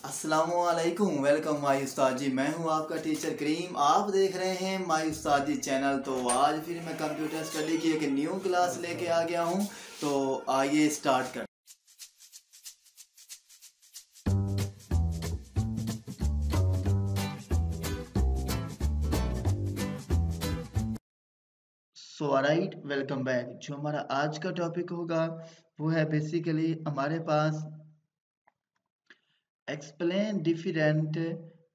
अस्सलामुअलैकुम, welcome my उस्ताद जी। मैं हूं आपका टीचर करीम। आप देख रहे हैं माई उस्ताद जी चैनल। तो आज फिर मैं कंप्यूटर स्टडी की एक न्यू क्लास लेके आ गया हूं। तो आइए स्टार्ट कर। सो राइट, वेलकम बैक। जो हमारा आज का टॉपिक होगा वो है बेसिकली हमारे पास explain different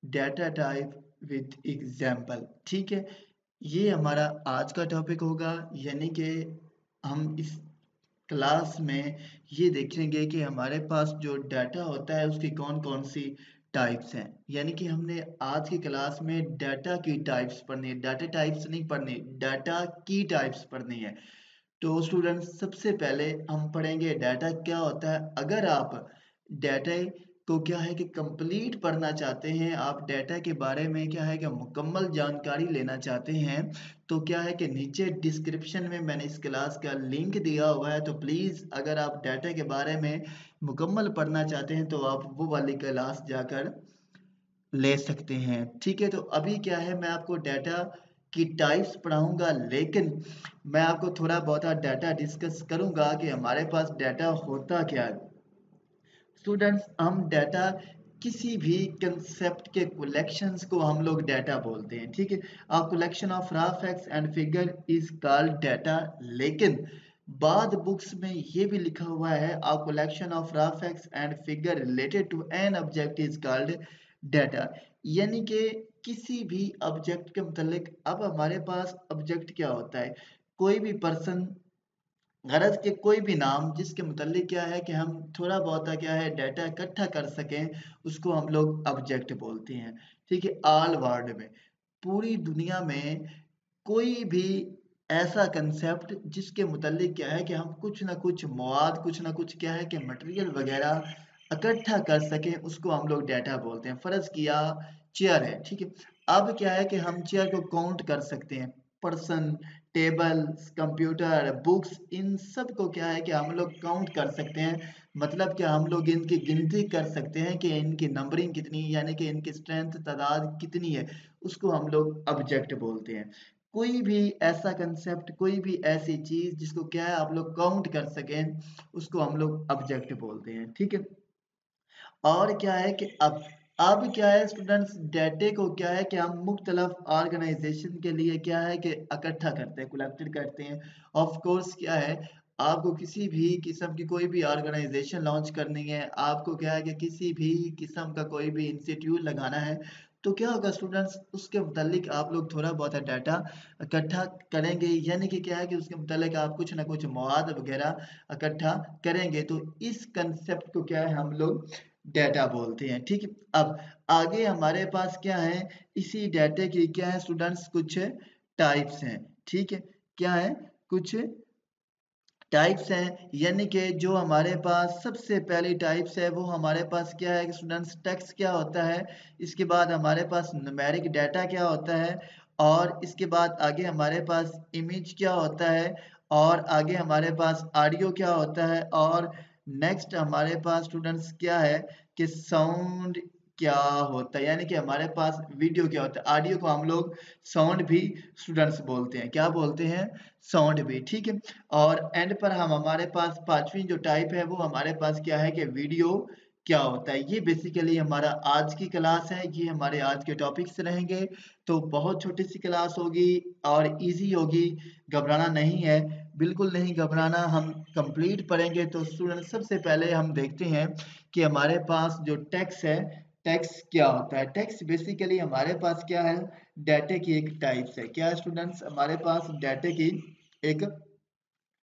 data type with example. ठीक है, ये हमारा आज का टॉपिक होगा। यानी कि हम इस क्लास में ये देखेंगे कि हमारे पास जो डाटा होता है उसकी कौन कौन सी टाइप्स हैं। यानी कि हमने आज की क्लास में डाटा की टाइप्स पढ़नी है, डाटा टाइप्स नहीं पढ़नी, डाटा की टाइप्स पढ़नी है। तो स्टूडेंट्स, सबसे पहले हम पढ़ेंगे डाटा क्या होता है। अगर आप डाटा को क्या है कि कंप्लीट पढ़ना चाहते हैं, आप डाटा के बारे में क्या है कि मुकम्मल जानकारी लेना चाहते हैं, तो क्या है कि नीचे डिस्क्रिप्शन में मैंने इस क्लास का लिंक दिया हुआ है। तो प्लीज़ अगर आप डाटा के बारे में मुकम्मल पढ़ना चाहते हैं तो आप वो वाली क्लास जाकर ले सकते हैं। ठीक है, तो अभी क्या है, मैं आपको डाटा की टाइप्स पढ़ाऊंगा, लेकिन मैं आपको थोड़ा बहुत डाटा डिस्कस करूंगा कि हमारे पास डाटा होता क्या है। स्टूडेंट्स, हम डाटा किसी भी कंसेप्ट के कलेक्शंस को हम लोग डाटा बोलते हैं। ठीक है, a collection of raw facts and figure is called data. लेकिन बाद बुक्स में ये भी लिखा हुआ है, a collection of raw facts and figure related to an object is called data. यानी कि किसी भी ऑब्जेक्ट के मतलब, अब हमारे पास ऑब्जेक्ट क्या होता है, कोई भी पर्सन, गरज के कोई भी नाम जिसके मुतल्लिक क्या है कि हम थोड़ा बहुत क्या है डाटा इकट्ठा कर सकें, उसको हम लोग ऑब्जेक्ट बोलते हैं। ठीक है, ऑल वर्ल्ड में, पूरी दुनिया में कोई भी ऐसा कंसेप्ट जिसके मुतल्लिक क्या है कि हम कुछ ना कुछ मवाद, कुछ ना कुछ क्या है कि मटेरियल वगैरह इकट्ठा कर सकें, उसको हम लोग डाटा बोलते हैं। फर्ज किया चेयर है, ठीक है, अब क्या है कि हम चेयर को काउंट कर सकते हैं। पर्सन, टेबल्स, कंप्यूटर, बुक्स, इन सब को क्या है कि हम लोग काउंट कर सकते हैं। मतलब क्या, हम लोग इनकी गिनती कर सकते हैं कि इनकी नंबरिंग कितनी, यानी कि इनकी स्ट्रेंथ, तादाद कितनी है, उसको हम लोग ऑब्जेक्ट बोलते हैं। कोई भी ऐसा कंसेप्ट, कोई भी ऐसी चीज जिसको क्या है आप लोग काउंट कर सकें, उसको हम लोग ऑब्जेक्ट बोलते हैं। ठीक है, और क्या है कि अब क्या है स्टूडेंट्स, डाटे को क्या है कि हम मुख्तलिफ ऑर्गेनाइजेशन के लिए क्या है कि इकट्ठा करते हैं, कलेक्टेड करते हैं। ऑफ कोर्स क्या है, आपको किसी भी किस्म की कोई भी ऑर्गेनाइजेशन लॉन्च करनी है, आपको क्या है कि किसी भी किस्म का कोई भी इंस्टीट्यूट लगाना है, तो क्या होगा स्टूडेंट्स, उसके मुतालिक आप लोग थोड़ा बहुत डाटा इकट्ठा करेंगे। यानी कि क्या है कि उसके मुतालिक आप कुछ ना कुछ मवाद वगैरह इकट्ठा करेंगे। तो इस कंसेप्ट को क्या है हम लोग डाटा बोलते हैं। ठीक है, अब आगे हमारे पास क्या है, इसी डाटे की क्या है स्टूडेंट्स, कुछ टाइप्स हैं। ठीक है, क्या है, कुछ टाइप्स हैं। यानी कि जो हमारे पास सबसे पहली टाइप्स है वो हमारे पास क्या है स्टूडेंट्स, टेक्स्ट क्या होता है। इसके बाद हमारे पास न्यूमेरिक डाटा क्या होता है, और इसके बाद आगे हमारे पास इमेज क्या होता है, और आगे हमारे पास ऑडियो क्या होता है, और नेक्स्ट हमारे पास स्टूडेंट्स क्या है कि साउंड क्या होता है। यानी कि हमारे पास वीडियो क्या होता है, ऑडियो को हम लोग साउंड भी स्टूडेंट्स बोलते हैं। क्या बोलते हैं, साउंड भी। ठीक है, और एंड पर हम हमारे पास पांचवी जो टाइप है वो हमारे पास क्या है कि वीडियो क्या होता है। ये बेसिकली हमारा आज की क्लास है, ये हमारे आज के टॉपिक्स रहेंगे। तो बहुत छोटी सी क्लास होगी और इजी होगी, घबराना नहीं है, बिल्कुल नहीं घबराना। हम कंप्लीट पढ़ेंगे। तो स्टूडेंट, सबसे पहले हम देखते हैं कि हमारे पास जो टेक्स्ट है, टेक्स्ट क्या होता है। टेक्स्ट बेसिकली हमारे पास क्या है, डाटे की एक टाइप्स है। क्या स्टूडेंट्स, हमारे पास डाटे की एक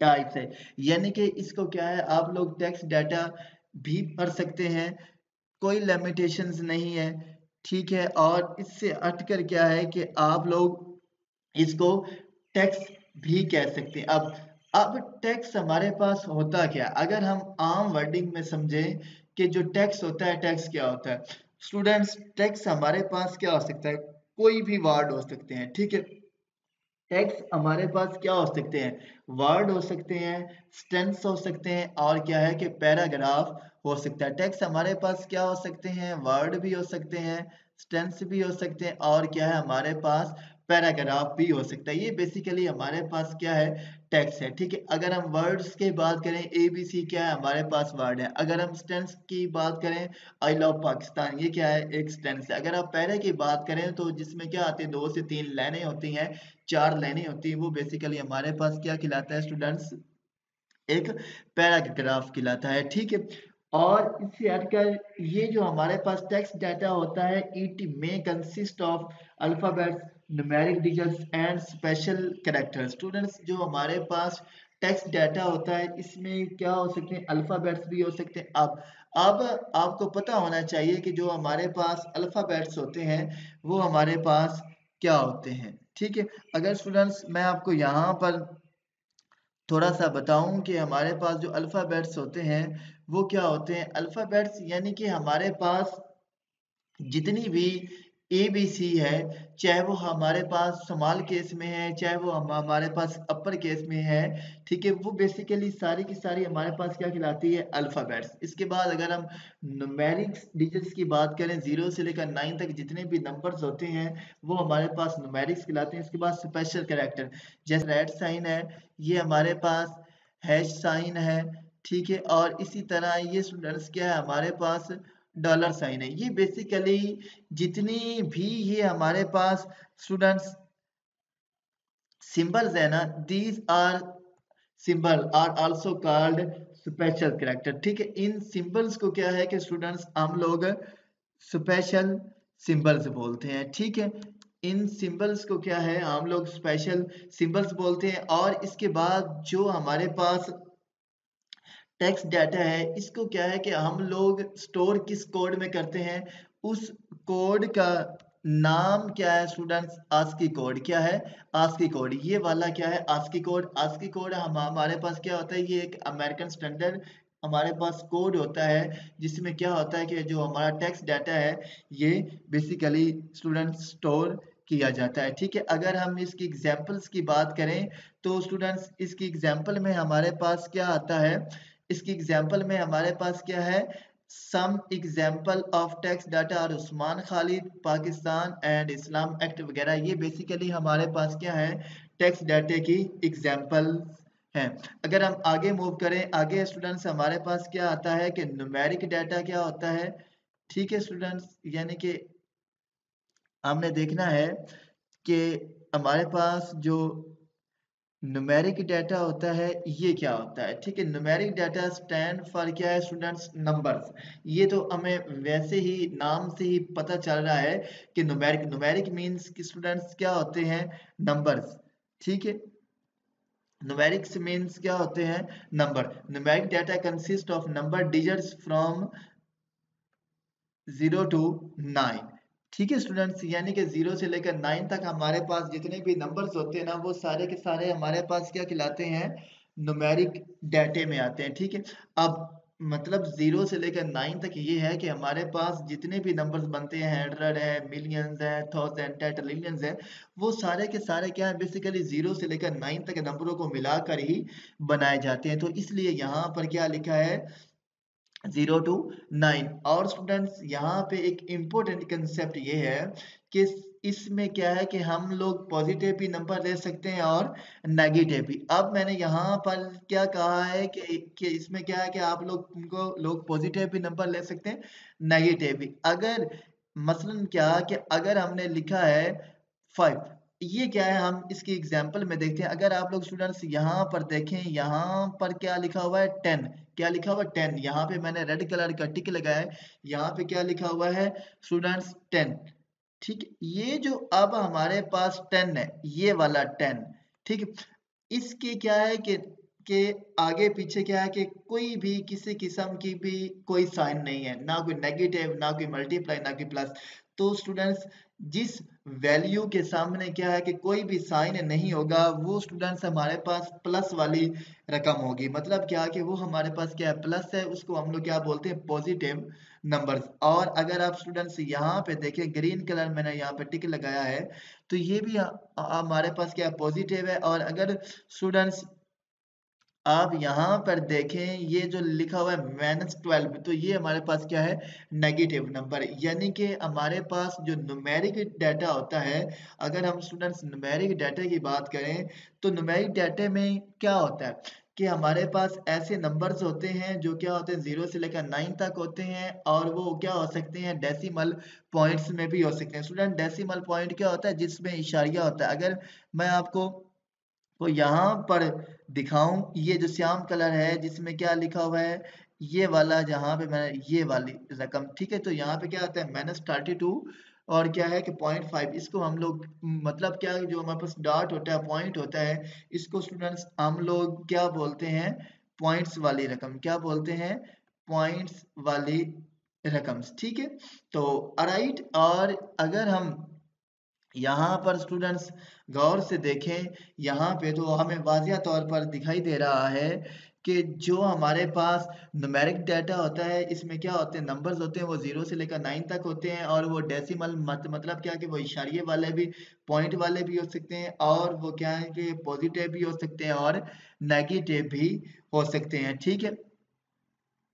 टाइप्स है। यानी कि इसको क्या है, आप लोग टेक्स्ट डाटा भी पढ़ सकते हैं, कोई लिमिटेशंस नहीं है। ठीक है, और इससे हटकर क्या है कि आप लोग इसको टेक्स्ट भी कह सकते हैं। अब टेक्स्ट हमारे पास होता क्या, अगर हम आम वर्डिंग में समझें कि जो टेक्स्ट होता है, टेक्स्ट क्या होता है स्टूडेंट्स, टेक्स्ट हमारे पास क्या हो सकता है, कोई भी वर्ड हो सकते हैं। ठीक है, टेक्स्ट हमारे पास क्या हो सकते हैं, वर्ड हो सकते हैं, स्टेंस हो सकते हैं, और क्या है कि पैराग्राफ हो सकता है। टेक्स्ट हमारे पास क्या हो सकते हैं, वर्ड भी हो सकते हैं, स्टेंस भी हो सकते हैं, और क्या है हमारे पास पैराग्राफ भी हो सकता है। ये बेसिकली हमारे पास क्या है, टेक्स्ट है। ठीक है, अगर हम वर्ड्स की बात करें, ABC क्या है, हमारे पास वर्ड है। अगर हम स्टेंस की बात करें, आई लव पाकिस्तान, ये क्या है, एक स्टेंस है। अगर आप पैरा की बात करें तो जिसमें क्या आती है, 2 से 3 लाइनें होती हैं, 4 लाइनें होती हैं, वो बेसिकली हमारे पास क्या कहलाता है स्टूडेंट्स, एक पैराग्राफ कहलाता है। ठीक है, और इससे हटकर ये जो हमारे पास टेक्स्ट डाटा होता है, it may consist of alphabets, numeric digits and special characters. Students, जो हमारे पास टेक्स्ट डाटा होता है, इसमें क्या हो सकते हैं, अल्फाबेट्स भी हो सकते हैं। अब आपको पता होना चाहिए कि जो हमारे पास अल्फाबेट्स होते हैं वो हमारे पास क्या होते हैं। ठीक है, अगर स्टूडेंट्स मैं आपको यहाँ पर थोड़ा सा बताऊं कि हमारे पास जो अल्फ़ाबेट्स होते हैं वो क्या होते हैं। अल्फ़ाबेट्स यानी कि हमारे पास जितनी भी ABC है, चाहे वो हमारे पास स्मॉल केस में है, चाहे वो हमारे पास अपर केस में है, ठीक है, वो बेसिकली सारी की सारी हमारे पास क्या कहलाती है, अल्फ़ाबेट्स। इसके बाद अगर हम न्यूमेरिक्स डिजिट्स की बात करें, 0 से लेकर 9 तक जितने भी नंबर्स होते हैं वो हमारे पास न्यूमेरिक्स कहलाते हैं। इसके बाद स्पेशल कैरेक्टर, जैसे रेड साइन है, ये हमारे पास हैश साइन है, ठीक है, और इसी तरह ये स्टूडेंट्स क्या है, हमारे पास डॉलर साइन है। ये बेसिकली जितनी भी ये हमारे पास स्टूडेंट्स सिंबल्स है ना, these are symbol are also called special character. ठीक है, इन सिंबल्स को क्या है कि स्टूडेंट्स हम लोग स्पेशल सिंबल्स बोलते हैं। ठीक है, इन सिंबल्स को क्या है, हम लोग स्पेशल सिंबल्स बोलते हैं। और इसके बाद जो हमारे पास टेक्स्ट डाटा है, इसको क्या है कि हम लोग स्टोर किस कोड में करते हैं, उस कोड का नाम क्या है स्टूडेंट्स, आस्की कोड। क्या है, आस्की कोड। ये वाला क्या है, आस्की कोड। आस्की कोड हमारे पास क्या होता है, ये एक अमेरिकन स्टैंडर्ड हमारे पास कोड होता है, जिसमें क्या होता है कि जो हमारा टेक्स्ट डाटा है ये बेसिकली स्टूडेंट्स स्टोर किया जाता है। ठीक है, अगर हम इसकी एग्जांपल्स की बात करें तो स्टूडेंट्स इसकी एग्जांपल में हमारे पास क्या आता है, इसकी एग्जांपल में हमारे पास क्या है, some example of text data और उस्मान खालिद पाकिस्तान एंड इस्लाम एक्ट वगैरह। ये बेसिकली हमारे पास क्या है, टेक्स्ट डाटे की एग्जांपल हैं। अगर हम आगे मूव करें, आगे स्टूडेंट्स हमारे पास क्या आता है कि न्यूमेरिक डाटा क्या होता है। ठीक है स्टूडेंट्स, यानी कि हमने देखना है कि हमारे पास जो न्यूमेरिक डाटा होता है ये क्या होता है। ठीक है, न्यूमेरिक डाटा स्टैंड फॉर क्या है स्टूडेंट्स, नंबर्स। ये तो हमें वैसे ही नाम से ही पता चल रहा है कि न्यूमेरिक, न्यूमेरिक मींस कि स्टूडेंट्स क्या होते हैं, नंबर्स। ठीक है, न्यूमेरिक्स मींस क्या होते हैं, number. Numeric data consist of number digits from 0 to 9। ठीक है स्टूडेंट्स, यानी कि 0 से लेकर 9 तक हमारे पास जितने भी नंबर्स होते हैं ना, वो सारे के सारे हमारे पास क्या कहलाते हैं, न्यूमेरिक डाटे में आते हैं। ठीक है, अब मतलब 0 से लेकर 9 तक ये है कि हमारे पास जितने भी नंबर्स बनते हैं, 100 है, मिलियंस है, थाउजेंड है, ट्रिलियंस है, वो सारे के सारे क्या है, बेसिकली 0 से लेकर 9 तक नंबरों को मिलाकर ही बनाए जाते हैं। तो इसलिए यहाँ पर क्या लिखा है, 0 to 9। और स्टूडेंट्स यहाँ पे एक इम्पोर्टेंट कंसेप्ट ये है कि इसमें क्या है कि हम लोग पॉजिटिव भी नंबर ले सकते हैं और नेगेटिव भी। अब मैंने यहाँ पर क्या कहा है कि इसमें क्या है कि आप लोग पॉजिटिव भी नंबर ले सकते हैं, नेगेटिव भी। अगर मसलन क्या कि अगर हमने लिखा है 5, ये क्या है, हम इसकी एग्जांपल में देखते हैं। अगर आप लोग स्टूडेंट्स यहाँ पर देखें, यहाँ पर क्या लिखा हुआ है, 10। क्या लिखा हुआ है, 10। यहाँ पे मैंने रेड कलर का टिक लगाया है, यहाँ पे क्या लिखा हुआ है स्टूडेंट्स, 10। ठीक है, ये जो अब हमारे पास 10 है, ये वाला 10, ठीक है, इसके क्या है कि आगे पीछे क्या है कि कोई भी किसी किस्म की भी कोई साइन नहीं है, ना कोई नेगेटिव, ना कोई मल्टीप्लाई, ना कोई प्लस। तो स्टूडेंट्स जिस वैल्यू के सामने क्या है कि कोई भी साइन नहीं होगा, वो स्टूडेंट्स हमारे पास प्लस वाली रकम होगी। मतलब क्या कि वो हमारे पास क्या है, प्लस है, उसको हम लोग क्या बोलते हैं, पॉजिटिव नंबर्स। और अगर आप स्टूडेंट्स यहाँ पे देखें, ग्रीन कलर मैंने यहाँ पे टिक लगाया है, तो ये भी हमारे पास क्या पॉजिटिव है। और अगर स्टूडेंट्स आप यहाँ पर देखें, ये जो लिखा हुआ है -12, तो ये हमारे पास क्या है, नेगेटिव नंबर। यानी कि हमारे पास जो न्यूमेरिक डाटा होता है, अगर हम स्टूडेंट्स न्यूमेरिक डाटा की बात करें, तो न्यूमेरिक डाटा में क्या होता है कि हमारे पास ऐसे नंबर्स होते हैं जो क्या होते हैं 0 से लेकर 9 तक होते हैं, और वो क्या हो सकते हैं डेसिमल पॉइंट्स में भी हो सकते हैं। स्टूडेंट डेसिमल पॉइंट क्या होता है, जिसमें इशारिया होता है। अगर मैं आपको तो यहाँ पर दिखाऊं, ये जो श्याम कलर है जिसमें क्या लिखा हुआ है, ये वाला जहाँ पे मैंने ये वाली रकम, ठीक है, तो यहाँ पे क्या आता है -32 और क्या है कि 0.5। इसको हम लोग मतलब क्या है, जो हमारे पास डॉट होता है, पॉइंट होता है, इसको स्टूडेंट्स हम लोग क्या बोलते हैं, पॉइंट्स वाली रकम। क्या बोलते हैं, पॉइंट्स वाली रकम, ठीक है। तो राइट, और अगर हम यहाँ पर स्टूडेंट्स गौर से देखें, यहाँ पे तो हमें वाज़िया तौर पर दिखाई दे रहा है कि जो हमारे पास न्यूमेरिक डाटा होता है, इसमें क्या होते हैं, नंबर्स होते हैं, वो 0 से लेकर 9 तक होते हैं, और वो डेसिमल मतलब क्या कि वो इशारिये वाले भी, पॉइंट वाले भी हो सकते हैं, और वो क्या है कि पॉजिटिव भी हो सकते हैं और नेगेटिव भी हो सकते हैं, ठीक है।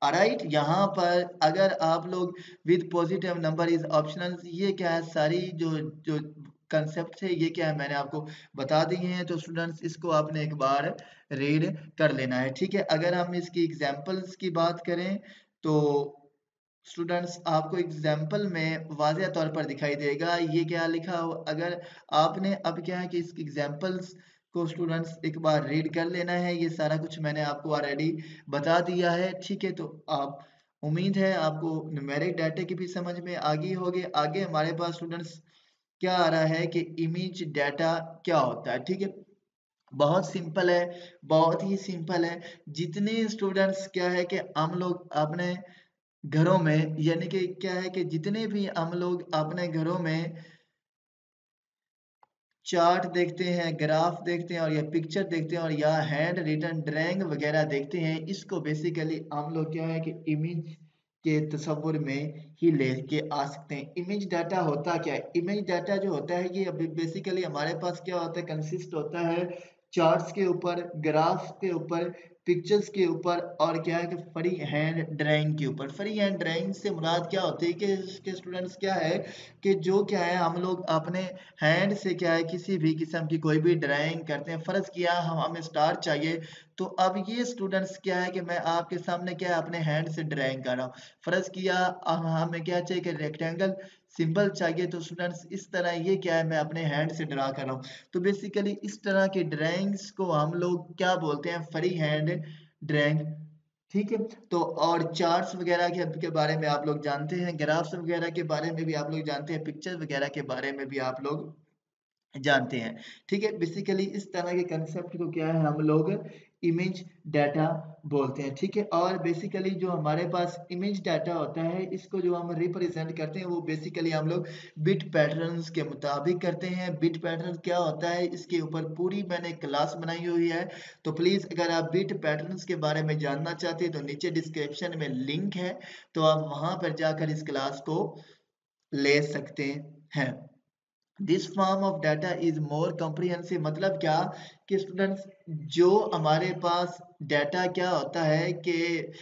राइट, यहाँ पर अगर आप लोग with positive number is optional, ये क्या है, सारी जो जो कंसेप्ट है, ये क्या है, मैंने आपको बता दिए हैं। तो स्टूडेंट्स इसको आपने एक बार रीड कर लेना है, ठीक है। अगर हम इसकी एग्जांपल्स की बात करें, तो स्टूडेंट्स आपको एग्जाम्पल में वाज़िया तौर पर दिखाई देगा ये क्या लिखा हो। अगर आपने अब क्या है कि इसकी एग्जाम्पल्स को स्टूडेंट्स एक बार रीड कर लेना है, ये सारा कुछ मैंने आपको ऑलरेडी बता दिया है, ठीक है। तो आप, उम्मीद है आपको न्यूमेरिक डाटा की भी समझ में आ गई होगी। आगे हमारे पास स्टूडेंट्स क्या आ रहा है कि इमेज डाटा क्या होता है, ठीक है। बहुत सिंपल है, बहुत ही सिंपल है। जितने स्टूडेंट्स क्या है कि हम लोग अपने घरों में, यानी कि क्या है कि जितने भी हम लोग अपने घरों में चार्ट देखते हैं, ग्राफ देखते हैं, और या पिक्चर देखते हैं, और या हैंड रिटन ड्राइंग वगैरह देखते हैं, इसको बेसिकली हम लोग क्या है कि इमेज के तस्वुर में ही लेके आ सकते हैं। इमेज डाटा होता क्या है, इमेज डाटा जो होता है ये बेसिकली हमारे पास क्या होता है, कंसिस्ट होता है चार्ट्स के ऊपर, ग्राफ्स के ऊपर, पिक्चर्स के ऊपर, और क्या है कि फ्री हैंड ड्राइंग के ऊपर। फ्री हैंड ड्राइंग से मुराद क्या होती है कि स्टूडेंट्स क्या है कि जो क्या है हम लोग अपने हैंड से क्या है किसी भी किस्म की कोई भी ड्राइंग करते हैं। फ़र्ज़ किया हमें स्टार चाहिए, तो अब ये स्टूडेंट्स क्या है कि मैं आपके सामने क्या है अपने हैंड से ड्राइंग कर रहा हूँ। फ़र्ज़ किया हमें क्या चाहिए कि रेक्टेंगल सिंबल चाहिए, तो स्टूडेंट्स इस तरह ये क्या है मैं अपने हैंड से ड्रा कर रहा हूँ। तो बेसिकली इस तरह की ड्राइंग्स को हम लोग क्या बोलते हैं, फ्री हैंड ड्राइंग, ठीक है। तो और चार्ट्स वगैरह के बारे में आप लोग जानते हैं, ग्राफ्स वगैरह के बारे में भी आप लोग जानते हैं, पिक्चर वगैरह के बारे में भी आप लोग जानते हैं, ठीक है। बेसिकली इस तरह के कंसेप्ट को क्या है हम लोग इमेज डाटा बोलते हैं, ठीक है। और बेसिकली जो हमारे पास इमेज डाटा होता है, इसको जो हम रिप्रेजेंट करते हैं वो बेसिकली हम लोग बिट पैटर्न्स के मुताबिक करते हैं। बिट पैटर्न क्या होता है, इसके ऊपर पूरी मैंने क्लास बनाई हुई है। तो प्लीज़ अगर आप बिट पैटर्न्स के बारे में जानना चाहते हैं तो नीचे डिस्क्रिप्शन में लिंक है, तो आप वहाँ पर जाकर इस क्लास को ले सकते हैं। This form of data is more comprehensive, मतलब क्या कि स्टूडेंट्स जो हमारे पास डाटा क्या होता है कि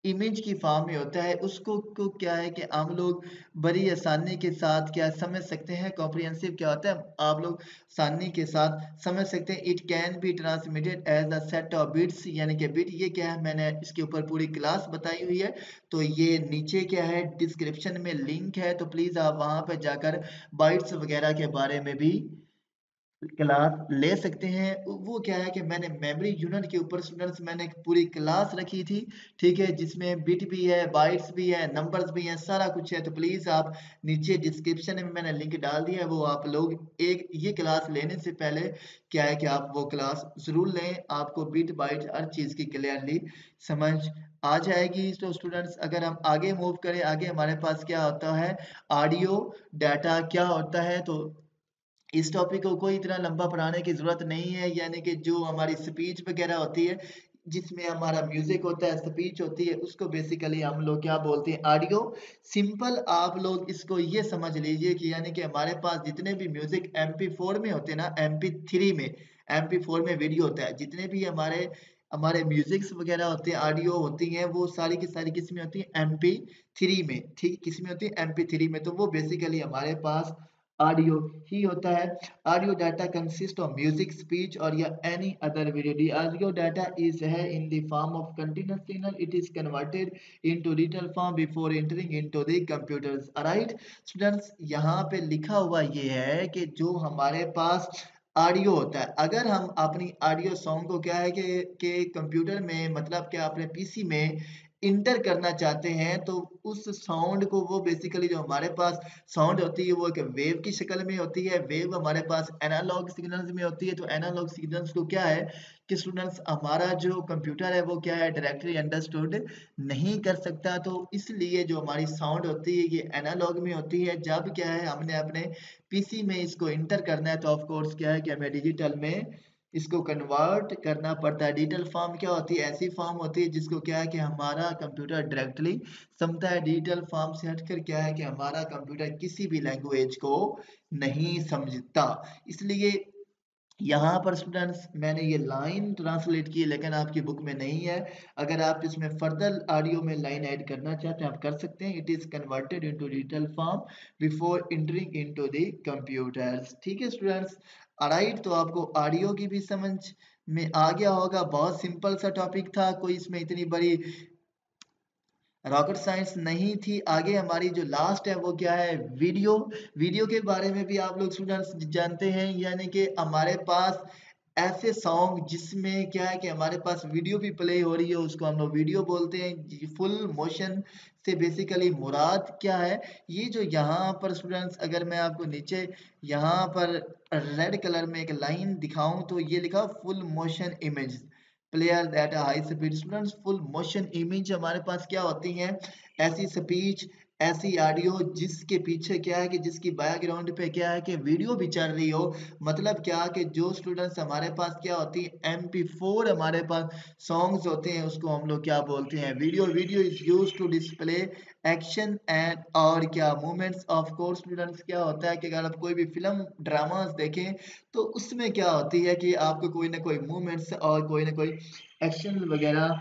इमेज की फॉर्म में होता है, उसको को क्या है कि हम लोग बड़ी आसानी के साथ क्या समझ सकते हैं। कॉम्प्रिहेंसिव क्या होता है, आप लोग आसानी के साथ समझ सकते हैं। It can be transmitted as a set of bits, यानी कि बिट ये क्या है मैंने इसके ऊपर पूरी क्लास बताई हुई है। तो ये नीचे क्या है डिस्क्रिप्शन में लिंक है, तो प्लीज़ आप वहाँ पर जाकर बाइट्स वगैरह के बारे में भी क्लास ले सकते हैं। वो क्या है कि मैंने मेमोरी यूनिट के ऊपर स्टूडेंट्स मैंने एक पूरी क्लास रखी थी, ठीक है, जिसमें बिट भी है, बाइट्स भी है, नंबर्स भी हैं, सारा कुछ है। तो प्लीज़ आप नीचे डिस्क्रिप्शन में मैंने लिंक डाल दिया है, वो आप लोग एक ये क्लास लेने से पहले क्या है कि आप वो क्लास ज़रूर लें, आपको बिट बाइट हर चीज़ की क्लियरली समझ आ जाएगी। तो स्टूडेंट्स अगर हम आगे मूव करें, आगे हमारे पास क्या होता है, ऑडियो डाटा क्या होता है। तो इस टॉपिक को कोई इतना लंबा पढ़ाने की ज़रूरत नहीं है, यानी कि जो हमारी स्पीच वगैरह होती है, जिसमें हमारा म्यूजिक होता है, स्पीच होती है, उसको बेसिकली हम लोग क्या बोलते हैं, ऑडियो। सिंपल आप लोग इसको ये समझ लीजिए कि यानी कि हमारे पास जितने भी म्यूजिक MP4 में होते हैं ना, MP3 में, MP4 में वीडियो होता है, जितने भी हमारे हमारे म्यूजिक्स वगैरह होते हैं, ऑडियो होती हैं, वो सारी की सारी किस में होती है, MP3 में। ठीक, किस में होती है, MP3 में। तो वो बेसिकली हमारे पास ऑडियो ही होता है। Audio data consist of music, speech और या any other video. The audio data is है in the form of continuous signal, it is converted into digital form before entering into the computers. Right students, यहाँ पे लिखा हुआ ये है कि जो हमारे पास ऑडियो होता है, अगर हम अपनी ऑडियो सॉन्ग को क्या है कि कंप्यूटर में, मतलब क्या अपने पीसी में इंटर करना चाहते हैं, तो उस साउंड को वो बेसिकली जो हमारे पास साउंड होती है वो एक वेव की शक्ल में होती है। वेव हमारे पास एनालॉग सिग्नल्स में होती है। तो एनालॉग सिग्नल्स को क्या है कि स्टूडेंट्स हमारा जो कंप्यूटर है वो क्या है, डायरेक्टली अंडरस्टूड नहीं कर सकता। तो इसलिए जो हमारी साउंड होती है ये एनालॉग में होती है। जब क्या है हमने अपने पीसी में इसको इंटर करना है, तो ऑफ कोर्स क्या है कि हमें डिजिटल में इसको कन्वर्ट करना पड़ता है। डिजिटल फॉर्म क्या होती है, ऐसी फॉर्म होती है जिसको क्या है कि हमारा कंप्यूटर डायरेक्टली समझता है। डिजिटल फॉर्म से हटकर क्या है कि हमारा कंप्यूटर किसी भी लैंग्वेज को नहीं समझता। इसलिए यहाँ पर स्टूडेंट्स मैंने ये लाइन ट्रांसलेट की है, लेकिन आपकी बुक में नहीं है। अगर आप इसमें फर्दर ऑडियो में लाइन ऐड करना चाहते हैं आप कर सकते हैं। It is converted into digital form before entering into the computers. ठीक है स्टूडेंट्स, राइट। तो आपको ऑडियो की भी समझ में आ गया होगा। बहुत सिंपल सा टॉपिक था, कोई इसमें इतनी बड़ी रॉकेट साइंस नहीं थी। आगे हमारी जो लास्ट है वो क्या है, वीडियो। वीडियो के बारे में भी आप लोग स्टूडेंट्स जानते हैं, यानी कि हमारे पास ऐसे सॉन्ग जिसमें क्या है कि हमारे पास वीडियो भी प्ले हो रही है, उसको हम लोग वीडियो बोलते हैं। फुल मोशन से बेसिकली मुराद क्या है, ये जो यहाँ पर स्टूडेंट्स, अगर मैं आपको नीचे यहाँ पर रेड कलर में एक लाइन दिखाऊं तो ये लिखा full motion image player that high speed. Students, full motion image हमारे पास क्या होती हैं, ऐसी स्पीच, ऐसी ऑडियो जिसके पीछे क्या है कि जिसकी बैकग्राउंड पे क्या है कि वीडियो भी चल रही हो। मतलब क्या कि जो स्टूडेंट्स हमारे पास क्या होती है, MP4 हमारे पास सॉन्ग्स होते हैं, उसको हम लोग क्या बोलते हैं, video. Video is use to display action and और क्या मूवमेंट्स। ऑफ कोर्स स्टूडेंट्स, क्या होता है कि अगर आप कोई भी फिल्म ड्रामास देखें तो उसमें क्या होती है कि आपको कोई ना कोई मूवमेंट्स और कोई ना कोई एक्शन वगैरह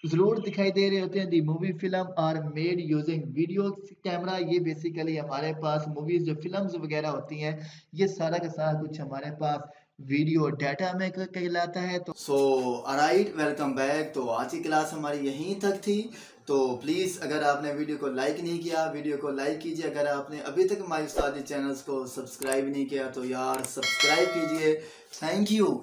जरूर दिखाई दे रहे होते हैं। The movie film are made using video camera. ये बेसिकली हमारे पास मूवीज जो फिल्म्स वगैरह होती हैं, ये सारा का सारा कुछ हमारे पास वीडियो डाटा में कहलाता है। तो राइट, वेलकम बैक। तो आज की क्लास हमारी यहीं तक थी। तो प्लीज़ अगर आपने वीडियो को लाइक नहीं किया, वीडियो को लाइक कीजिए। अगर आपने अभी तक माई उस्तादी चैनल्स को सब्सक्राइब नहीं किया तो यार सब्सक्राइब कीजिए। Thank you.